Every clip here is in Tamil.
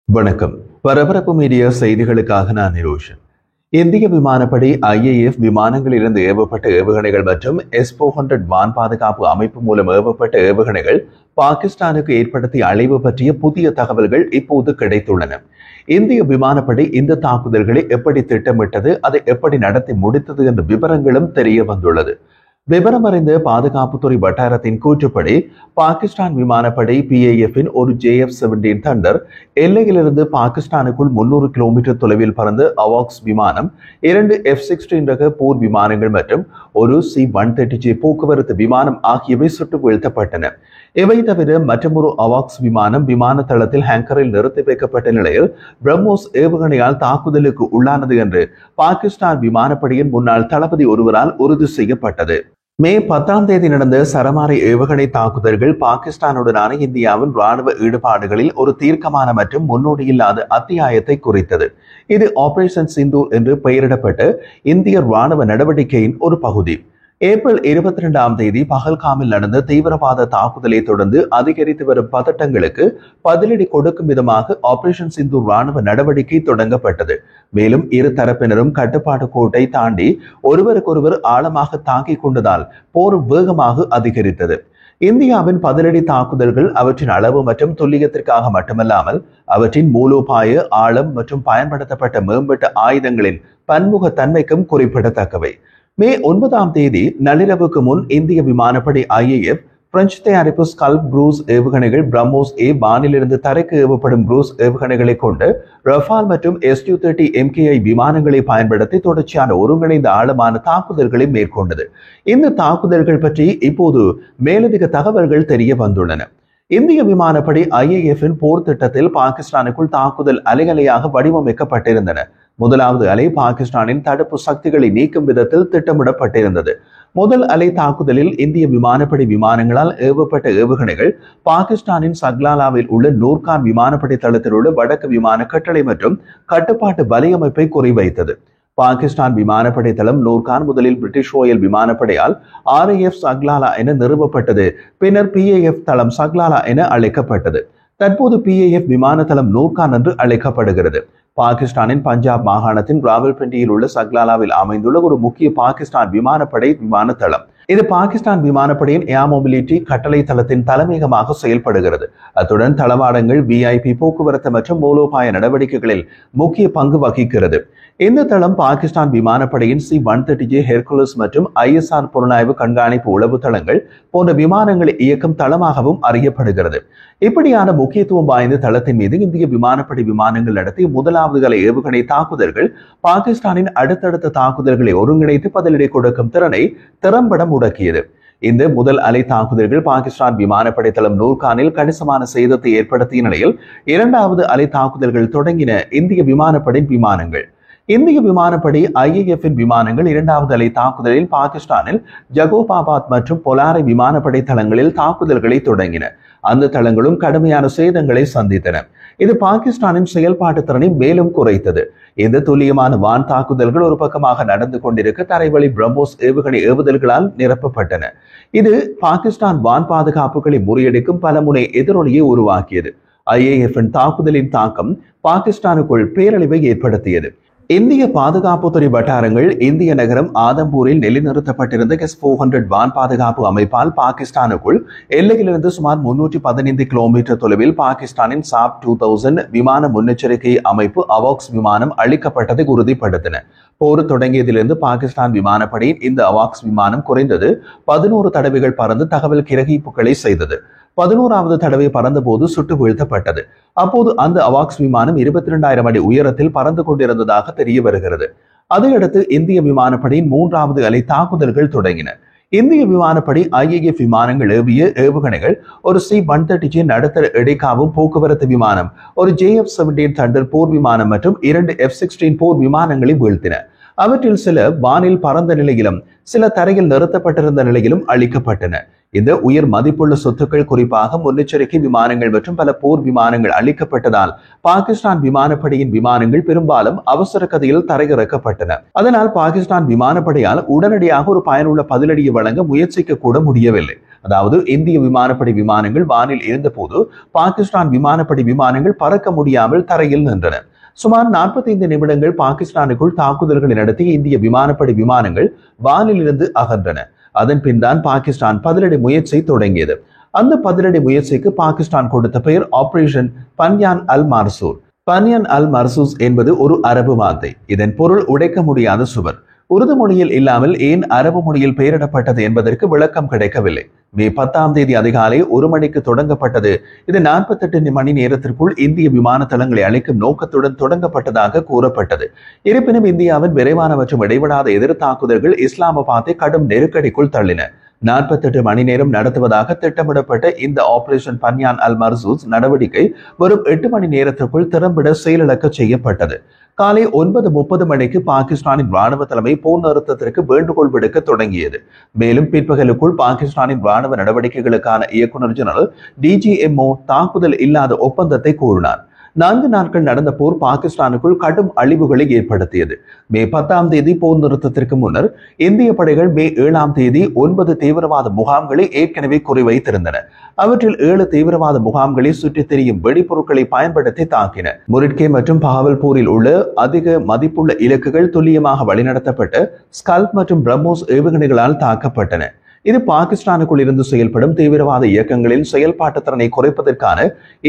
வணக்கம். பரபரப்பு மீடியா செய்திகளுக்காக நான் நிரோஷன். இந்திய விமானப்படை IAF விமானங்களிலிருந்து ஏவப்பட்ட ஏவுகணைகள் மற்றும் S-400 வான் பாதுகாப்பு அமைப்பு மூலம் ஏவப்பட்ட ஏவுகணைகள் பாகிஸ்தானுக்கு ஏற்படுத்திய அழிவு பற்றிய புதிய தகவல்கள் இப்போது கிடைத்துள்ளன. இந்திய விமானப்படை இந்த தாக்குதல்களை எப்படி திட்டமிட்டது, அதை எப்படி நடத்தி முடித்தது என்ற விவரங்களும் தெரிய வந்துள்ளது. விவரம் அறிந்த பாதுகாப்புத்துறை வட்டாரத்தின் கூற்றுப்படி பாகிஸ்தான் விமானப்படை PAF-இன் ஒரு JF-17 தண்டர் எல்லையிலிருந்து பாகிஸ்தானுக்குள் 300 கிலோமீட்டர் தொலைவில் பறந்த அவாக்ஸ் விமானம், 2 F-16 ரக போர் விமானங்கள் மற்றும் ஒரு C-130J போக்குவரத்து விமானம் ஆகியவை சுட்டு வீழ்த்தப்பட்டன. இவை தவிர மற்றொரு அவாக்ஸ் விமானம் விமான தளத்தில் ஹேங்கரில் நிறுத்தி வைக்கப்பட்ட நிலையில் பிரம்மோஸ் ஏவுகணையால் தாக்குதலுக்கு உள்ளானது என்று பாகிஸ்தான் விமானப்படையின் முன்னாள் தளபதி ஒருவரால் உறுதி செய்யப்பட்டது. மே 10 நடந்த சரமாரி ஏவுகணை தாக்குதல்கள் பாகிஸ்தானுடனான இந்தியாவின் ராணுவ ஈடுபாடுகளில் ஒரு தீர்க்கமான மற்றும் முன்னோடியில்லாத அத்தியாயத்தை குறித்தது. இது ஆபரேஷன் சிந்தூர் என்று பெயரிடப்பட்ட இந்திய ராணுவ நடவடிக்கையின் ஒரு பகுதி. ஏப்ரல் 22 பகல்காமில் நடந்த தீவிரவாத தாக்குதலை தொடர்ந்து அதிகரித்து வரும் பதட்டங்களுக்கு பதிலடி கொடுக்கும் விதமாக ஆபரேஷன் சிந்தூர் ராணுவ நடவடிக்கை தொடங்கப்பட்டது. மேலும் இரு தரப்பினரும் கட்டுப்பாட்டு கோட்டை தாண்டி ஒருவருக்கொருவர் ஆழமாக தாக்கிக் கொண்டதால் போர் வேகமாக அதிகரித்தது. இந்தியாவின் பதிலடி தாக்குதல்கள் அவற்றின் அளவு மற்றும் துல்லியத்திற்காக மட்டுமல்லாமல் அவற்றின் மூலோபாய ஆழம் மற்றும் பயன்படுத்தப்பட்ட மேம்பட்ட ஆயுதங்களின் பன்முக தன்மைக்கும் குறிப்பிடத்தக்கவை. மே 9 நள்ளிரவுக்கு முன் இந்திய விமானப்படை IAF பிரெஞ்சு தயாரிப்பு ஸ்கல்ப் குரூஸ் ஏவுகணைகள் பிரம்மோஸ் வானிலிருந்து தரைக்கு ஏவப்படும் குரூஸ் ஏவுகணைகளை கொண்டு ரஃபால் மற்றும் Su-30 MKI விமானங்களை பயன்படுத்தி தொடர்ச்சியான ஒருங்கிணைந்த ஆழமான தாக்குதல்களை மேற்கொண்டது. இந்த தாக்குதல்கள் பற்றி இப்போது மேலதிக தகவல்கள் தெரிய வந்துள்ளன. இந்திய விமானப்படை IAF-இன் போர் திட்டத்தில் பாகிஸ்தானுக்குள் தாக்குதல் அலைகளையாக வடிவமைக்கப்பட்டிருந்தன. முதலாவது அலை பாகிஸ்தானின் தடுப்பு சக்திகளை நீக்கும் விதத்தில் திட்டமிடப்பட்டிருந்தது. முதல் அலை தாக்குதலில் இந்திய விமானப்படை விமானங்களால் ஏவப்பட்ட ஏவுகணைகள் பாகிஸ்தானின் சக்லாலாவில் உள்ள நூர்கான் விமானப்படை தளத்தில் உள்ள வடக்கு விமான கட்டளை மற்றும் கட்டுப்பாட்டு வலையமைப்பை குறிவைத்தது. பாகிஸ்தான் விமானப்படை தளம் நூர்கான் முதலில் பிரிட்டிஷ் ராயல் விமானப்படையால் RAF சக்லாலா என நிறுவப்பட்டது. பின்னர் PAF தளம் சக்லாலா என அழைக்கப்பட்டது. தற்போது PAF விமான தளம் நூர்கான் என்று அழைக்கப்படுகிறது. பாகிஸ்தானின் பஞ்சாப் மாகாணத்தின் ராவல்பிண்டியில் உள்ள சக்லாலாவில் அமைந்துள்ள ஒரு முக்கிய பாகிஸ்தான் விமானப்படை விமான தளம். இது பாகிஸ்தான் விமானப்படையின் ஏர் மொபிலிட்டி கட்டளை தளத்தின் தலைமையகமாக செயல்படுகிறது. அத்துடன் தளவாடங்கள், VIP போக்குவரத்து மற்றும் மூலோபாய நடவடிக்கைகளில் முக்கிய பங்கு வகிக்கிறது. இந்த தளம் பாகிஸ்தான் விமானப்படையின் C-130J ஹெர்குலஸ் மற்றும் ISR புலனாய்வு கண்காணிப்பு உளவு தளங்கள் போன்ற விமானங்களை இயக்கும் தளமாகவும் அறியப்படுகிறது. இப்படியான முக்கியத்துவம் வாய்ந்த தளத்தின் மீது இந்திய விமானப்படை விமானங்கள் நடத்திய முதலாவது அலை ஏவுகணை தாக்குதல்கள் பாகிஸ்தானின் அடுத்தடுத்த தாக்குதல்களை ஒருங்கிணைத்து பதிலடி கொடுக்கும் திறனை திறம்பட முடக்கியது. இந்த முதல் அலை தாக்குதல்கள் பாகிஸ்தான் விமானப்படை தளம் நூர்கானில் கணிசமான சேதத்தை ஏற்படுத்திய நிலையில் இரண்டாவது அலை தாக்குதல்கள் தொடங்கின. இந்திய விமானப்படை விமானங்கள் இந்திய விமானப்படை IAF-இன் விமானங்கள் இரண்டாவது அலை தாக்குதலில் பாகிஸ்தானில் ஜகோபாபாத் மற்றும் பொலாரை விமானப்படை தளங்களில் தாக்குதல்களை தொடங்கின. அந்த தளங்களும் கடுமையான சேதங்களை சந்தித்தன. இது பாகிஸ்தானின் செயல்பாட்டு திறனை மேலும் குறைத்தது. இந்த துல்லியமான வான் தாக்குதல்கள் ஒரு பக்கமாக நடந்து கொண்டிருக்க தரைவழி பிரம்மோஸ் ஏவுகணை ஏவுதல்களால் நிரப்பப்பட்டன. இது பாகிஸ்தான் வான் பாதுகாப்புகளை முறியடிக்கும் பலமுனை எதிரொலியை உருவாக்கியது. IAF-இன் தாக்குதலின் தாக்கம் பாகிஸ்தானுக்குள் பேரழிவை ஏற்படுத்தியது. இந்திய பாதுகாப்புத்துறை வட்டாரங்கள் இந்திய நகரம் ஆதம்பூரில் நிலைநிறுத்தப்பட்டிருந்த S-400 வான் பாதுகாப்பு அமைப்பால் பாகிஸ்தானுக்குள் எல்லையிலிருந்து சுமார் 315 கிலோமீட்டர் தொலைவில் பாகிஸ்தானின் SAP 2000 விமான முன்னெச்சரிக்கை அமைப்பு அவாக்ஸ் விமானம் அளிக்கப்பட்டதை உறுதிப்படுத்தின. போர் தொடங்கியதிலிருந்து பாகிஸ்தான் விமானப்படையின் இந்த அவாக்ஸ் விமானம் குறைந்தது 11 தடவைகள் பறந்து தகவல் கிரகிப்புகளை செய்தது. 11வது தடவை பறந்தபோது சுட்டு வீழ்த்தப்பட்டது. அப்போது அந்த அவாக்ஸ் விமானம் 22,000 அடி உயரத்தில் பறந்து கொண்டிருந்ததாக தெரிய வருகிறது. அதையடுத்து இந்திய விமானப்படையின் 3வது அலை தாக்குதல்கள் தொடங்கின. இந்திய விமானப்படை IAF விமானங்கள் ஏவிய ஏவுகணைகள், ஒரு C-130J நடுத்தர இடைக்காவும் போக்குவரத்து விமானம், ஒரு JF-17 தண்டர் போர் விமானம் மற்றும் 2 F-16 போர் விமானங்களை வீழ்த்தின. அவற்றில் சில வானில் பறந்த நிலையிலும் சில தரையில் நிறுத்தப்பட்டிருந்த நிலையிலும் அளிக்கப்பட்டன. இந்த உயர் மதிப்புள்ள சொத்துக்கள் குறிப்பாக முன்னெச்சரிக்கை விமானங்கள் மற்றும் பல போர் விமானங்கள் அளிக்கப்பட்டதால் பாகிஸ்தான் விமானப்படையின் விமானங்கள் பெரும்பாலும் அவசர கதியில் தரையிறக்கப்பட்டன. அதனால் பாகிஸ்தான் விமானப்படையால் உடனடியாக ஒரு பயனுள்ள பதிலடியை வழங்க முயற்சிக்க கூட முடியவில்லை. அதாவது இந்திய விமானப்படை விமானங்கள் வானில் இருந்தபோது பாகிஸ்தான் விமானப்படை விமானங்கள் பறக்க முடியாமல் தரையில் நின்றன. சுமார் 45 நிமிடங்கள் பாகிஸ்தானுக்குள் தாக்குதல்களை நடத்திய இந்திய விமானப்படை விமானங்கள் வானில் இருந்து அகன்றன. அதன் பின் தான் பாகிஸ்தான் பதிலடி முயற்சி தொடங்கியது. அந்த பதிலடி முயற்சிக்கு பாகிஸ்தான் கொடுத்த பெயர் ஆபரேஷன் பன்யான் அல் மர்சூஸ். பன்யான் அல் மர்சூஸ் என்பது ஒரு அரபு வார்த்தை. இதன் பொருள் உடைக்க முடியாத சுவர். உருது மொழியில் இல்லாமல் ஏன் அரபு மொழியில் பெயரிடப்பட்டது என்பதற்கு விளக்கம் கிடைக்கவில்லை. மே 10 அதிகாலை 1 மணிக்கு தொடங்கப்பட்டது. இது 48 மணி நேரத்திற்குள் இந்திய விமான தளங்களை அழிக்கும் நோக்கத்துடன் தொடங்கப்பட்டதாக கூறப்பட்டது. இருப்பினும் இந்தியாவின் விரைவான மற்றும் இடைவிடாத எதிர் தாக்குதல்கள் இஸ்லாமாபாத்தை கடும் நெருக்கடிக்குள் தள்ளின. 48 மணி நேரம் நடத்துவதாக திட்டமிடப்பட்ட இந்த ஆபரேஷன் பன்யான் அல் மர்சூஸ் நடவடிக்கை வரும் 8 மணி நேரத்திற்குள் திறம்பட செயலிழக்க செய்யப்பட்டது. காலை 9:30 மணிக்கு பாகிஸ்தானின் ராணுவ தலைமை போர் நிறுத்தத்திற்கு வேண்டுகோள் விடுக்க தொடங்கியது. மேலும் பிற்பகலுக்குள் பாகிஸ்தானின் ராணுவ நடவடிக்கைகளுக்கான இயக்குநர் ஜெனரல் DGMO தாக்குதல் இல்லாத ஒப்பந்தத்தை கூறினார். 4 நாட்கள் நடந்த போர் பாகிஸ்தானுக்குள் கடும் அழிவுகளை ஏற்படுத்தியது. மே 10 போர் நிறுத்தத்திற்கு முன்னர் இந்திய படைகள் மே 7 9 தீவிரவாத முகாம்களை ஏற்கனவே குறிவைத்திருந்தன. அவற்றில் 7 தீவிரவாத முகாம்களை சுற்றித் திரியும் வெடிப்பொருட்களை பயன்படுத்தி தாக்கின. முரிட்கே மற்றும் பாவல்பூரில் உள்ள அதிக மதிப்புள்ள இலக்குகள் துல்லியமாக வழிநடத்தப்பட்ட ஸ்கல்ப் மற்றும் பிரம்மோஸ் ஏவுகணைகளால் தாக்கப்பட்டன. இது பாகிஸ்தானுக்குள் இருந்து செயல்படும் தீவிரவாத இயக்கங்களின் செயல்பாட்டு திறனை குறைப்பதற்கான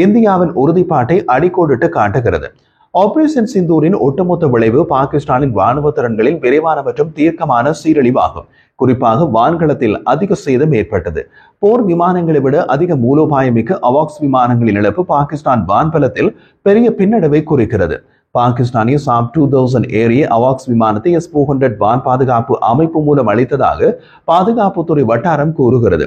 இந்தியாவின் உறுதிப்பாட்டை அடிக்கோடிட்டு காட்டுகிறது. ஆபரேஷன் சிந்தூரின் ஒட்டுமொத்த விளைவு பாகிஸ்தானின் ராணுவ திறன்களின் விரைவான மற்றும் தீர்க்கமான சீரழிவாகும். குறிப்பாக வான்களத்தில் அதிக சேதம் ஏற்பட்டது. போர் விமானங்களை விட அதிக மூலோபாயமிக்க அவாக்ஸ் விமானங்களின் இழப்பு பாகிஸ்தான் வான்பலத்தில் பெரிய பின்னடைவை குறிக்கிறது. பாகிஸ்தானிய சாப் 2000 ஏரிய அவாக்ஸ் விமானத்தை S-400 வான் பாதுகாப்பு அமைப்பு மூலம் அளித்ததாக பாதுகாப்புத்துறை வட்டாரம் கூறுகிறது.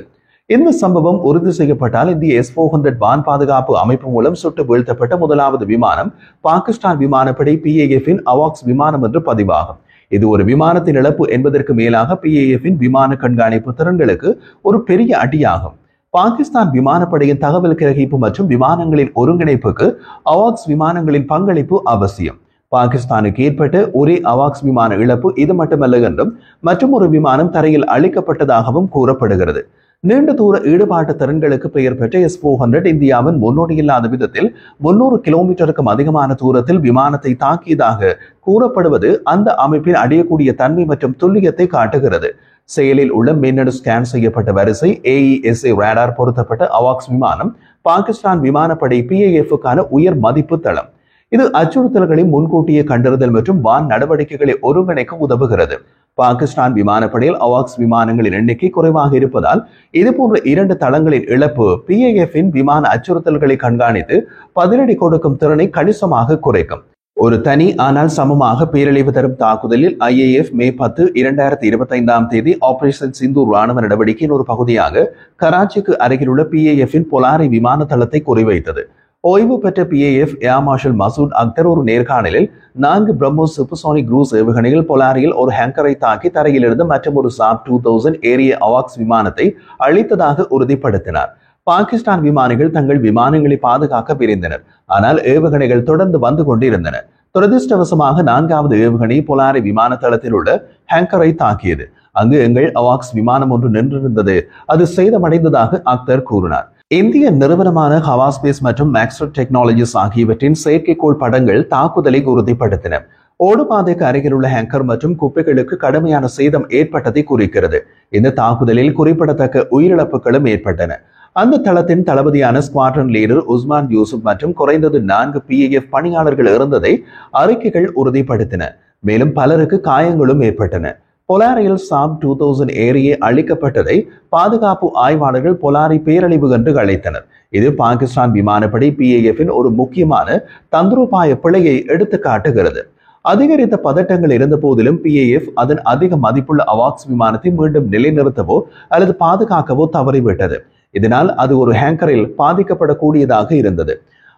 இந்த சம்பவம் உறுதி செய்யப்பட்டால் இந்திய S-400 வான் பாதுகாப்பு அமைப்பு மூலம் சுட்டு வீழ்த்தப்பட்ட முதலாவது விமானம் பாகிஸ்தான் விமானப்படை PAF-இன் அவாக்ஸ் விமானம் என்று பதிவாகும். இது ஒரு விமானத்தின் இழப்பு என்பதற்கு மேலாக PAF-இன் விமான கண்காணிப்பு திறன்களுக்கு ஒரு பெரிய அடியாகும். பாகிஸ்தான் விமானப்படையின் தகவல் கிரகிப்பு மற்றும் விமானங்களின் ஒருங்கிணைப்புக்கு அவாக்ஸ் விமானங்களின் பங்களிப்பு அவசியம். பாகிஸ்தானுக்கு ஏற்பட்ட ஒரே அவாக்ஸ் விமான இழப்பு இது மட்டுமல்ல என்றும் மற்றும் ஒரு விமானம் தரையில் அழிக்கப்பட்டதாகவும் கூறப்படுகிறது. நீண்ட தூர ஈடுபாட்டு திறன்களுக்கு பெயர் பெற்ற S-400 இந்தியாவின் முன்னோடியில்லாத விதத்தில் 300 கிலோமீட்டருக்கும் அதிகமான தூரத்தில் விமானத்தை தாக்கியதாக கூறப்படுவது அந்த அமைப்பின் அடையக்கூடிய தன்மை மற்றும் துல்லியத்தை காட்டுகிறது. செயலில் உள்ள மின்னணு ஸ்கேன் செய்யப்பட்ட வரிசை AESA ரேடார் பொருத்தப்பட்ட அவாக்ஸ் விமானம் பாகிஸ்தான் விமானப்படை PAF-க்கான உயர் மதிப்பு தளம். இது அச்சுறுத்தல்களை முன்கூட்டியே கண்டறிதல் மற்றும் வான் நடவடிக்கைகளை ஒருங்கிணைக்க உதவுகிறது. பாகிஸ்தான் விமானப்படையில் அவாக்ஸ் விமானங்களின் எண்ணிக்கை குறைவாக இருப்பதால் இதுபோன்ற 2 தளங்களின் இழப்பு PAF-இன் விமான அச்சுறுத்தல்களை கண்காணித்து பதிலடி கொடுக்கும் திறனை கணிசமாக குறைக்கும். ஒரு தனி ஆனால் சமமாக பேரழிவு தரும் தாக்குதலில் IAF மே 10, 2025 ஆபரேஷன் சிந்தூர் ராணுவ நடவடிக்கையின் ஒரு பகுதியாக கராச்சிக்கு அருகிலுள்ள PAF-இன் பொலாரி விமான தளத்தை குறிவைத்தது. ஓய்வு பெற்ற PAF air marshal Masood Akhtar ஒரு நேர்காணலில் 4 பிரம்மோஸ் சூப்பர்சோனிக் குரூஸ் ஏவுகணைகள் பொலாரியில் ஒரு ஹேங்கரை தாக்கி தரையிலிருந்து மற்றும் ஒரு சாப் 2000 ஏரிய அவாக்ஸ் விமானத்தை அழித்ததாக உறுதிப்படுத்தினார். பாகிஸ்தான் விமானிகள் தங்கள் விமானங்களை பாதுகாக்க விரைந்தனர். ஆனால் ஏவுகணைகள் தொடர்ந்து வந்து கொண்டிருந்தன. துரதிருஷ்டவசமாக 4வது ஏவுகணை பொலாரி விமான தளத்தில் உள்ள ஹேங்கரை தாக்கியது. அங்கு எங்கள் அவாக்ஸ் விமானம் ஒன்று நின்றிருந்தது. அது சேதமடைந்ததாக அக்தர் கூறினார். இந்திய நிறுவனமான ஹவாஸ்பேஸ் மற்றும் மேக்ஸ்வெல் டெக்னாலஜிஸ் ஆகியவற்றின் செயற்கைக்கோள் படங்கள் தாக்குதலை உறுதிப்படுத்தின. ஓடுபாதைக்கு அருகில் உள்ள ஹேங்கர் மற்றும் குப்பைகளுக்கு கடுமையான சேதம் ஏற்பட்டதை குறிக்கிறது. இந்த தாக்குதலில் குறிப்பிடத்தக்க உயிரிழப்புகளும் ஏற்பட்டன. அந்த தளத்தின் தளபதியான ஸ்குவாட்ரன் லீடர் உஸ்மான் யூசுப் மற்றும் குறைந்தது 4 PAF பணியாளர்கள் இருந்ததை அறிக்கைகள் உறுதிப்படுத்தின. மேலும் பலருக்கு காயங்களும் ஏற்பட்டன. பொலாரியில் சாப் 2000 ஏரியே அழிக்கப்பட்டதை பாதுகாப்பு ஆய்வாளர்கள் பொலாரி பேரழிவு என்று அழைத்தனர். இது பாகிஸ்தான் விமானப்படை PAF-இன் ஒரு முக்கியமான தந்திரோபாய பிழையை எடுத்து காட்டுகிறது. அதிகரித்த பதட்டங்கள் இருந்த போதிலும் PAF அதன் அதிக மதிப்புள்ள அவாக்ஸ் விமானத்தை மீண்டும் நிலைநிறுத்தவோ அல்லது பாதுகாக்கவோ தவறிவிட்டது. இதனால் அது ஒரு ஹேங்கரில் பாதிக்கப்படக்கூடியதாக இருந்தது.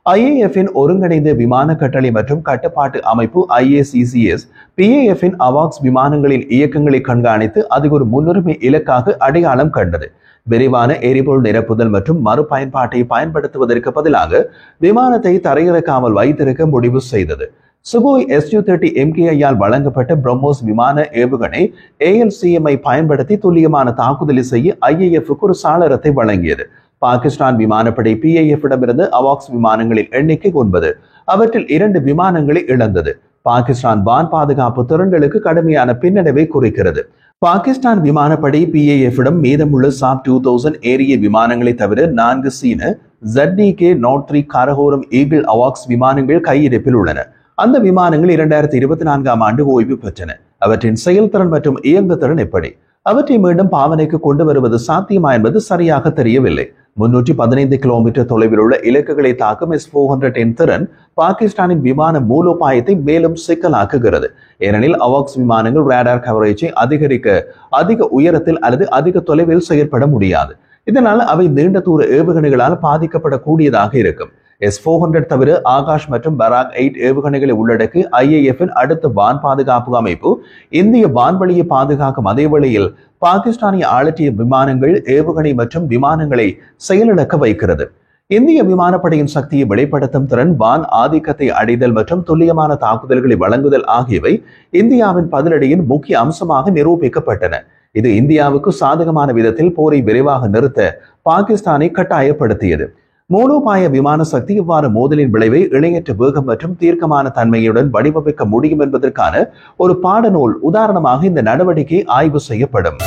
IAF-இன் ஒருங்கிணைந்த விமான கட்டளை மற்றும் கட்டுப்பாட்டு அமைப்பு IACCS PAF-இன் அவாக்ஸ் விமானங்களின் இயக்கங்களை கண்காணித்து அது ஒரு முன்னுரிமை இலக்காக அடையாளம் கண்டது. விரைவான எரிபொருள் நிரப்புதல் மற்றும் மறுபயன்பாட்டை பயன்படுத்துவதற்கு பதிலாக விமானத்தை தரையிறக்காமல் வைத்திருக்க முடிவு செய்தது. சுகோய் Su-30 MKI-யால் வழங்கப்பட்ட பிரம்மோஸ் விமான ஏவுகணை ALCM-ஐ பயன்படுத்தி துல்லியமான தாக்குதலை செய்ய IAF-க்கு ஒரு சாளரத்தை வழங்கியது. பாகிஸ்தான் விமானப்படை PAF-இடமிருந்து அவாக்ஸ் விமானங்களின் எண்ணிக்கை 9, அவற்றில் 2 விமானங்களை இழந்தது. பாகிஸ்தான் வான் பாதுகாப்பு திறன்களுக்கு கடுமையான பின்னடைவை குறிக்கிறது. பாகிஸ்தான் விமானப்படை PAF-இடம் மீதமுள்ள சாப் 2000 ஏரிய விமானங்களை தவிர 4 சீன ZDK-03 கரகோரம் ஈகிள் அவாக்ஸ் விமானங்கள் கையிருப்பில் உள்ளன. அந்த விமானங்கள் 2024ஆம் ஆண்டு ஓய்வு பெற்றன. அவற்றின் செயல்திறன் மற்றும் இயங்கு திறன் எப்படி? அவற்றை மீண்டும் பாவனைக்கு கொண்டு வருவது சாத்தியமா என்பது சரியாக தெரியவில்லை. 315 கிலோமீட்டர் தொலைவில் உள்ள இலக்குகளை தாக்கும் S-400 திறன் பாகிஸ்தானின் விமான மூலோபாயத்தை மேலும் சிக்கலாக்குகிறது. ஏனெனில் அவாக்ஸ் விமானங்கள் ரேடார் கவரேஜை அதிகரிக்க அதிக உயரத்தில் அல்லது அதிக தொலைவில் செயற்பட முடியாது. இதனால் அவை நீண்ட தூர ஏவுகணைகளால் பாதிக்கப்படக்கூடியதாக இருக்கும். S-400 தவிர ஆகாஷ் மற்றும் பராக் 8 ஏவுகணைகளை உள்ளடக்கி IAF-இன் அடுத்த வான் பாதுகாப்பு அமைப்பு இந்திய வான்வழியை பாதுகாக்கும் அதே வேளையில் பாகிஸ்தானிய ஆளற்றிய விமானங்கள், ஏவுகணை மற்றும் விமானங்களை செயலிழக்க வைக்கிறது. இந்திய விமானப்படையின் சக்தியை வெளிப்படுத்தும் திறன், வான் ஆதிக்கத்தை அடைதல் மற்றும் துல்லியமான தாக்குதல்களை வழங்குதல் ஆகியவை இந்தியாவின் பதிலடியின் முக்கிய அம்சமாக நிரூபிக்கப்பட்டன. இது இந்தியாவுக்கு சாதகமான விதத்தில் போரை விரைவாக நிறுத்த பாகிஸ்தானை கட்டாயப்படுத்தியது. மூலோபாய விமான சக்தி இவ்வாறு மோதலின் விளைவை இணையற்ற வேகம் மற்றும் தீர்க்கமான தன்மையுடன் வடிவமைக்க முடியும் என்பதற்கான ஒரு பாடநூல் உதாரணமாக இந்த நடவடிக்கை ஆய்வு செய்யப்படும்.